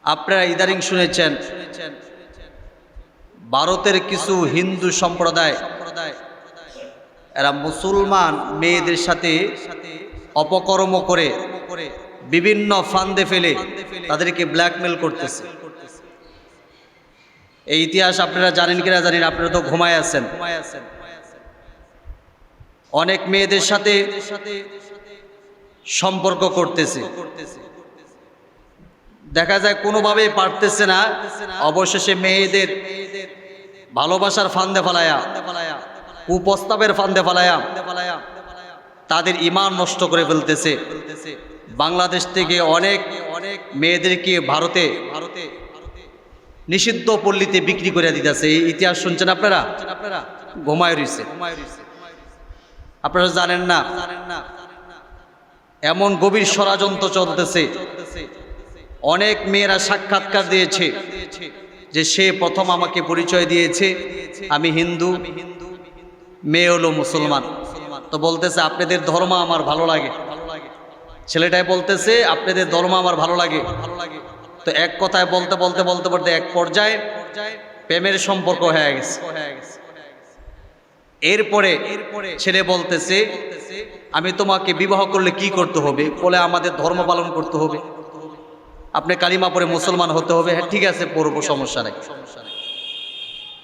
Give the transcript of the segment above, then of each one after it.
আপনারা ইদানিং শুনেছেন ভারতের কিছু হিন্দু সম্প্রদায় এরা মুসলমান মেয়েদের সাথে অপকর্ম করে বিভিন্ন ফান্দে ফেলে তাদেরকে ব্ল্যাকমেল করতেছে। এই ইতিহাস আপনারা জানেন কিনা জানেন, আপনারা তো ঘুমায় আছেন। অনেক মেয়েদের সাথে সম্পর্ক করতেছে, দেখা যায় কোনোভাবেই পারতেছে না, অবশেষে মেয়েদের ভালোবাসার ফান্দে ফালায়া, কুপ্রস্তাবের ফান্দে ফালায়া তাদের ঈমান নষ্ট করে ফেলতেছে। বাংলাদেশ থেকে অনেক মেয়েদেরকে ভারতে নিষিদ্ধ পল্লীতে বিক্রি করে দিতেছে। এই ইতিহাস শুনছেন আপনারা? ঘুমায় রইছে, আপনারা জানেন না এমন গভীর ষড়যন্ত্র চলতেছে। অনেক মেয়েরা সাক্ষাৎকার দিয়েছে যে সে প্রথম আমাকে পরিচয় দিয়েছে আমি হিন্দু, মেয়ে হলো মুসলমান। তো বলতেছে আপনাদের ধর্ম আমার ভালো লাগে, ছেলেটাই বলতেছে আপনাদের ধর্ম আমার ভালো লাগে। তো এক কথায় বলতে বলতে বলতে বলতে এক পর্যায়ে প্রেমের সম্পর্ক হয়ে গেছে। এরপরে ছেলে বলতেছে আমি তোমাকে বিবাহ করলে কি করতে হবে? বলে আমাদের ধর্ম পালন করতে হবে, আপনি কালিমা পড়ে মুসলমান হতে হবে। হ্যাঁ ঠিক আছে, পড়বো, সমস্যা নাই,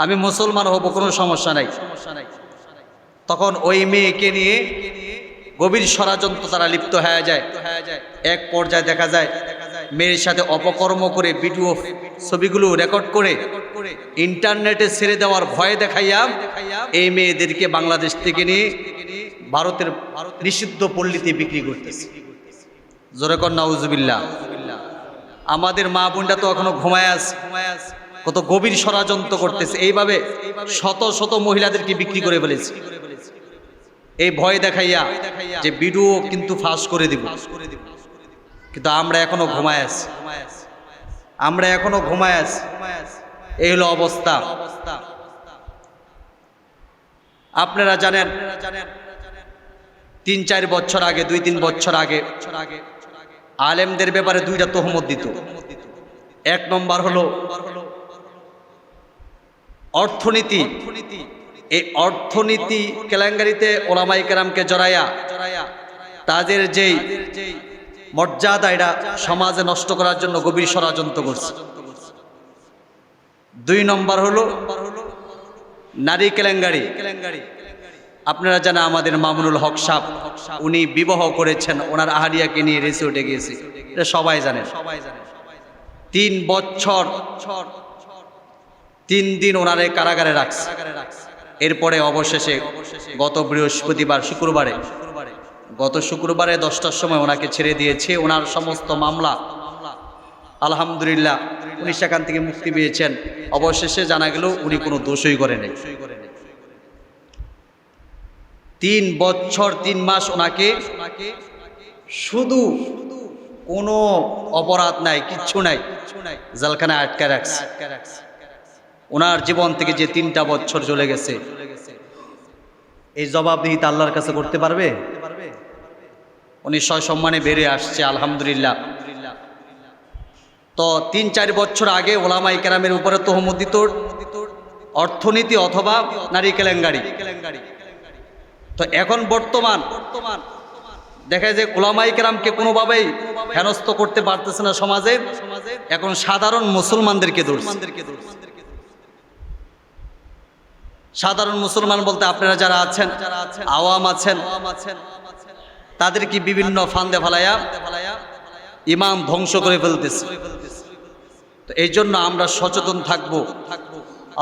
আমি মুসলমান হব, কোনো সমস্যা নাই। তখন ওই মেয়েকে নিয়ে গভীর ষড়যন্ত্র তারা লিপ্ত হয়ে যায়। এক পর্যায়ে দেখা যায় মেয়ের সাথে অপকর্ম করে ভিডিও ছবিগুলো রেকর্ড করে ইন্টারনেটে ছেড়ে দেওয়ার ভয় দেখাইয়া এই মেয়েদেরকে বাংলাদেশ থেকে নিয়ে ভারতের নিষিদ্ধ পল্লীতে বিক্রি করতেছে। জোরে কর নাউজুবিল্লাহ। আমাদের মা বোনটা তো এখনো ঘুমায় আছে, কত গভীর ষড়যন্ত্র করতেছে। এইভাবে শত শত মহিলাদেরকে বিক্রি করে ফেলেছে এই ভয় দেখাইয়া যে ভিডিও কিন্তু ফাঁস করে দিব। কিন্তু আমরা এখনো ঘুমায় আছি, আমরা এখনো ঘুমায় আছি। এই হলো অবস্থা। আপনারা জানেন 3-4 বছর আগে, 2-3 বছর আগে আলেমদের ব্যাপারে 2টা তহমত দিত। এক নম্বর হলো অর্থনীতি। এই অর্থনীতি কেলেঙ্কারিতে ওলামায়ে কেরামকে জড়াইয়া তাদের যেই মর্যাদা এটা সমাজে নষ্ট করার জন্য গভীর ষড়যন্ত্র করছে। 2 নম্বর হলো নারী কেলেঙ্কারি। আপনারা জানেন আমাদের মামুনুল হক সাহেব, উনি বিবাহ করেছেন, ওনার আহারিয়াকে নিয়ে রিসোর্টে গিয়েছে, এটা সবাই জানে। 3 বছর 3 দিন ওনারে কারাগারে রাখছে। এরপরে অবশেষে গত শুক্রবারে 10টার সময় ওনাকে ছেড়ে দিয়েছে। ওনার সমস্ত মামলা আলহামদুলিল্লাহ উনি সেখান থেকে মুক্তি পেয়েছেন। অবশেষে জানা গেল উনি কোনো দোষই করেন নাই। 3 বছর 3 মাস ওনাকে শুধু কোনো অপরাধ নাই, কিচ্ছু নাই, জেলখানায় আটকে রাখছে। ওনার জীবন থেকে যে 3টা বছর চলে গেছে, এই জবাবদিহিতা আল্লাহর কাছে করতে পারবে? উনি সসম্মানে বেরিয়ে আসছে আলহামদুলিল্লাহ। তো 3-4 বছর আগে ওলামায়ে কেরামের উপরে তহমত দিত অর্থনীতি অথবা নারী কেলেঙ্কারি। তো এখন বর্তমান দেখা যায় ওলামায়ে কেরামকে কোনোভাবেই হেনস্থ করতে পারতেছে না সমাজে, এখন সাধারণ মুসলমানদেরকে ধরছে। সাধারণ মুসলমান বলতে আপনারা যারা আছেন, আওয়াম আছেন, তাদেরকে বিভিন্ন ফান্দে ফালাইয়া ঈমান ধ্বংস করে ফেলতেছে। তো এই জন্য আমরা সচেতন থাকব।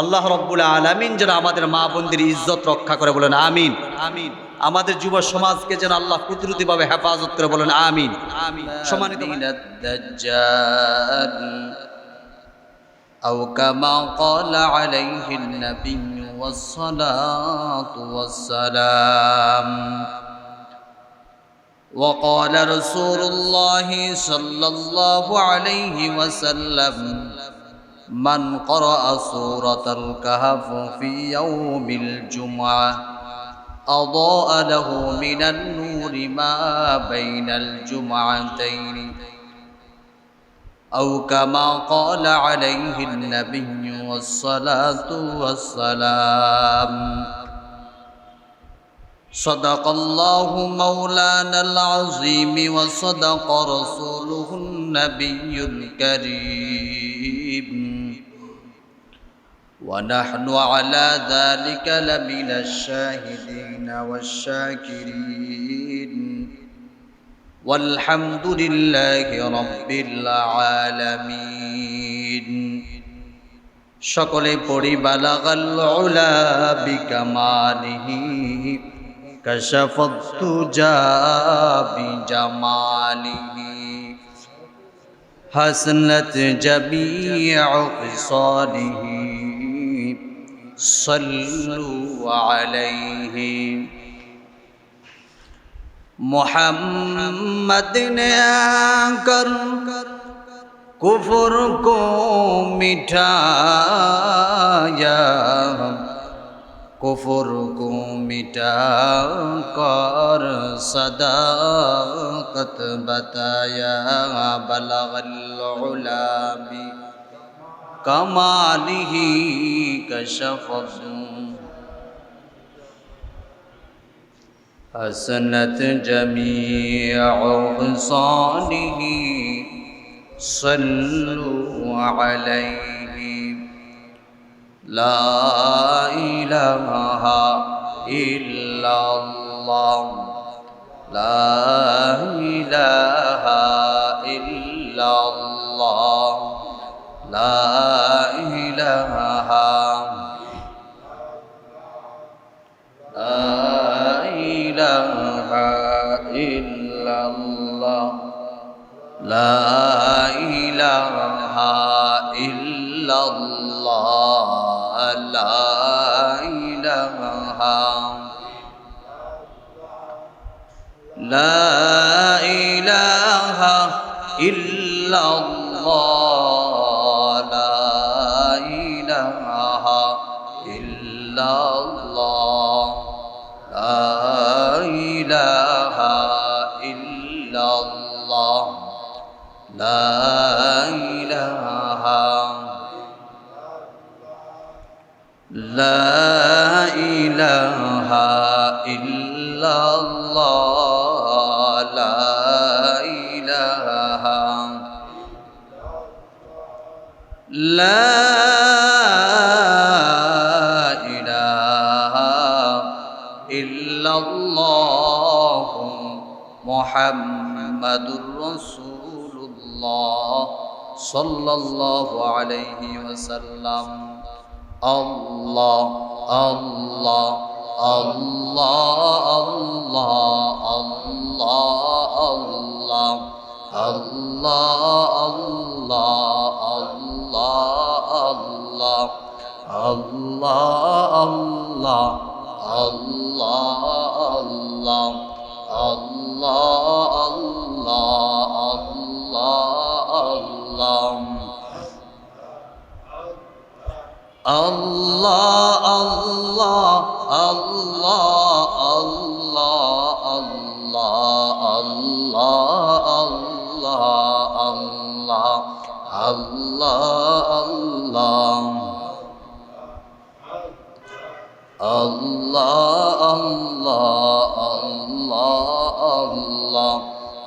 আল্লাহ রাব্বুল আলামিন যেন আমাদের মা বোনদের ইজ্জত রক্ষা করে, বলেন আমিন। আমাদের যুব সমাজকে যেন আল্লাহ প্রতিরোধীভাবে হেফাজত করে, বলেন আমিন। সম্মানিত দাজ্জাল আও কামা ক্বালা আলাইহিন নাবিয়্যু ওয়াস-সালাতু ওয়াস-সালাম। وقال رسول الله صلى الله عليه وسلم من قرأ سورة الكهف في يوم الجمعة أضاء له من النور ما بين الجمعتين أو كما قال عليه النبي والصلاة والسلام. صدق الله مولانا العظيم وصدق رسوله النبي الكريم، ونحن على ذلك لمن الشاهدين والشاكرين، والحمد لله رب العالمين. সকলে পড়ি বালাগাল উলা বিকামালিহি কাশাফাত তুজা বিজামালিহি হাসনাত জামিউ খিসালিহি সাল্লু আলাইহি। मोहम्मद ने आकर कुफ्र को मिटाया, कुफ्र को मिटा कर सदाकत बताया। बलगल उला बि कमालिही कशफत हसनत जमीअ ख़िसालिही सल्लु अलैहि। ला इलाहा इल्लल्लाह, ला इलाहा इल्लल्लाह, ला इलाहा illallah, la ilaha illallah, la ilaha, la ilaha illallah, la ilaha illallah, la ilaha illallah, la ilaha, la ilaha illallah, la ilaha, la illallah Muhammadur Rasulullah sallallahu alaihi wasallam. Allah Allah Allah Allah Allah Allah Allah Allah Allah Allah Allah Allah Allah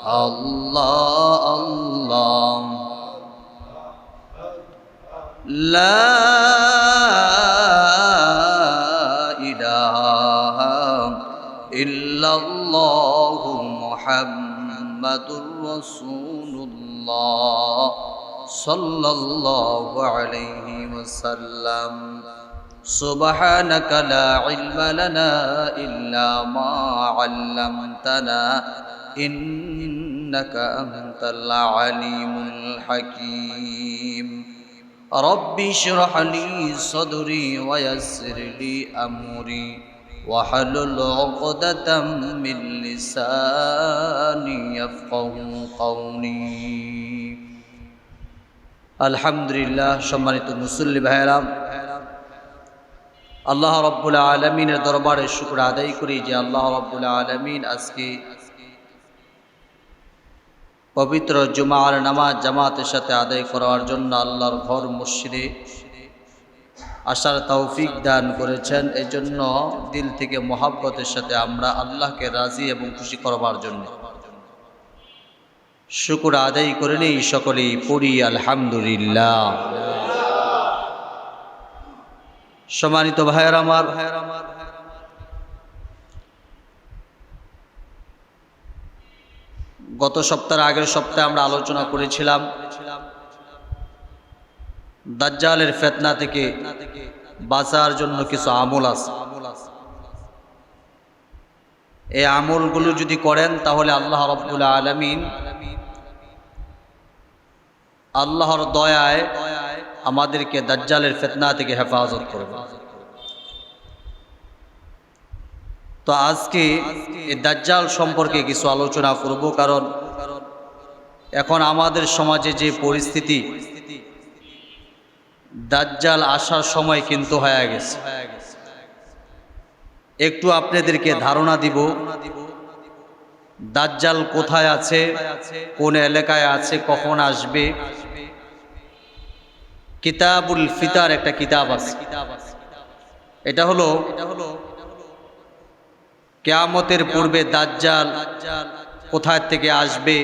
Allah Allah La ilaha illallah Muhammadur Rasulullah sallallahu alaihi wasallam. Subhanaka la ilma lana illa ma 'allamtana innaka antal alimul hakim. Rabbi shrah li sadri wa yassir li amri wahlul 'uqdatam min lisani yafqahu qawli. আলহামদুলিল্লাহ। সম্মানিত মুসল্লি ভাইরা, আল্লাহ রাব্বুল আলামিনের দরবারে শুকর আদায় করি যে আল্লাহ রাব্বুল আলামিন আজকে পবিত্র জুমার নামাজ জামাতের সাথে আদায় করার জন্য আল্লাহর ঘর মসজিদে আসার তৌফিক দান করেছেন। এই জন্য দিল থেকে মহাব্বতের সাথে আমরা আল্লাহকে রাজি এবং খুশি করবার জন্য শুকর আদায় করে নেই। সকলেই পড়ি আলহামদুলিল্লাহ। সম্মানিত ভাইয়েরা আমার, গত সপ্তাহের আগের সপ্তাহে আমরা আলোচনা করেছিলাম দাজ্জালের ফিতনা থেকে বাঁচার জন্য কিছু আমল আছে। এই আমলগুলো যদি করেন তাহলে আল্লাহ রাব্বুল আলামিন আল্লাহর দয়ায় আমাদেরকে দাজ্জালের ফিতনা থেকে হেফাজত করবে। তো আজকে এই দাজ্জাল সম্পর্কে কিছু আলোচনা করব, কারণ এখন আমাদের সমাজে যে পরিস্থিতি, দাজ্জাল আসার সময় কিন্তু হয়ে গেছে। একটু আপনাদেরকে ধারণা দিব দাজ্জাল কোথায় আছে, কোন এলাকায় আছে, কখন আসবে। কিতাবুল ফিতার একটা কিতাব আছে, এটা হলো কিয়ামতের পূর্বে দাজ্জাল কোথায় থেকে আসবে,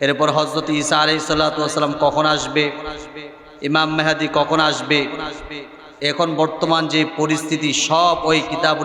এরপর হযরত ঈসা আলাইহিস সালাতু ওয়াস সালাম কখন আসবে, ইমাম মেহেদী কখন আসবে, এখন বর্তমান যে পরিস্থিতি সব ওই কিতাবুল